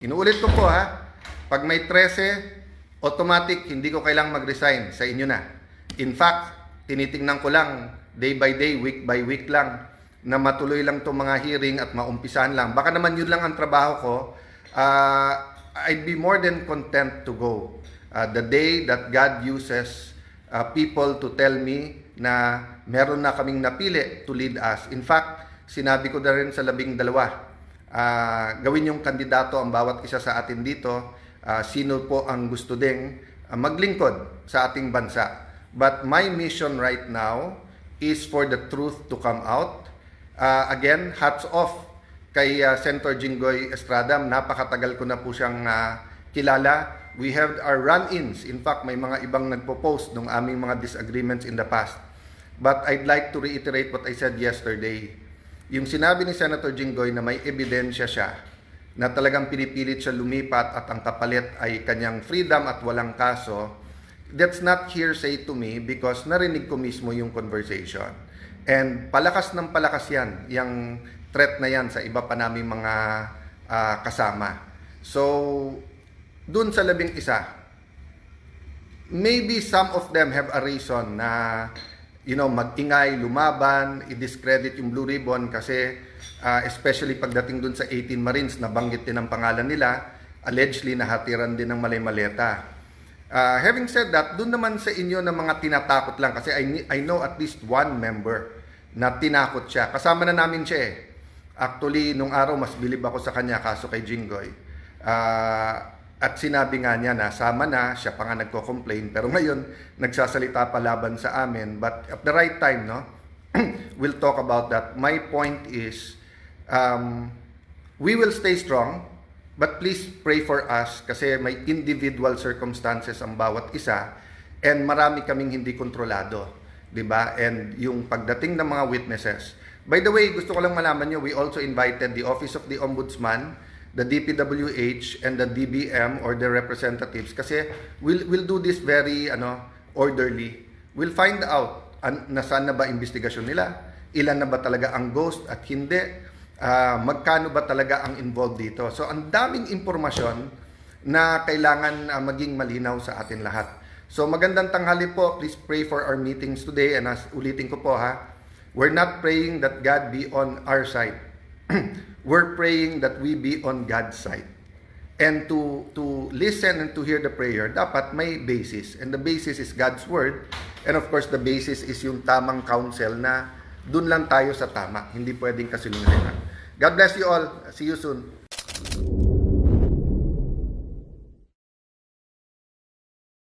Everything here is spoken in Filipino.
Inuulit ko po ha, pag may 13, automatic hindi ko kailangang mag-resign, sa inyo na. In fact, tinitingnan ko lang day by day, week by week lang na matuloy lang itong mga hearing at maumpisahan lang. Baka naman yun lang ang trabaho ko. I'd be more than content to go. The day that God uses people to tell me na meron na kaming napili to lead us. In fact, sinabi ko na rin sa 12, gawin yung kandidato ang bawat isa sa atin dito, sino po ang gusto ding maglingkod sa ating bansa. But my mission right now is for the truth to come out. Again, hats off kay Senator Jinggoy Estrada. Napakatagal ko na po siyang kilala. We have our run-ins. In fact, may mga ibang nagpo-post ng aming mga disagreements in the past. But I'd like to reiterate what I said yesterday. Yung sinabi ni Senator Jinggoy na may ebidensya siya na talagang pinipilit siya lumipat at ang kapalit ay kanyang freedom at walang kaso, that's not hearsay to me because narinig ko mismo yung conversation. And palakas ng palakas yan, yung threat na yan sa iba pa naming mga kasama. So, dun sa 11, maybe some of them have a reason na mag-ingay, lumaban, i-discredit yung Blue Ribbon kasi especially pagdating dun sa 18 Marines, nabanggit din ang pangalan nila, allegedly nahatiran din ng malay-maleta. Having said that, dun naman sa inyo na mga tinatakot lang kasi I know at least one member na tinakot siya. Kasama na namin siya eh. Actually, nung araw, mas bilib ako sa kanya kaso kay Jinggoy. At sinabi nga niya na sama na, siya pa nga nagko-complain. Pero ngayon, nagsasalita pa laban sa amin. But at the right time, we'll talk about that. My point is, we will stay strong, but please pray for us kasi may individual circumstances ang bawat isa and marami kaming hindi kontrolado. Diba? And yung pagdating ng mga witnesses. By the way, gusto ko lang malaman nyo, we also invited the Office of the Ombudsman, the DPWH, and the DBM or the representatives kasi we'll do this very orderly. We'll find out nasaan na ba investigasyon nila, ilan na ba talaga ang ghost at hindi, magkano ba talaga ang involved dito. So ang daming impormasyon na kailangan maging malinaw sa atin lahat. So magandang tanghali po. Please pray for our meetings today. And ulitin ko po we're not praying that God be on our side. We're praying that we be on God's side. And to listen and to hear the prayer, dapat may basis. And the basis is God's Word. And of course, the basis is yung tamang counsel na dun lang tayo sa tama. Hindi pwedeng kasinungalingan. God bless you all. See you soon.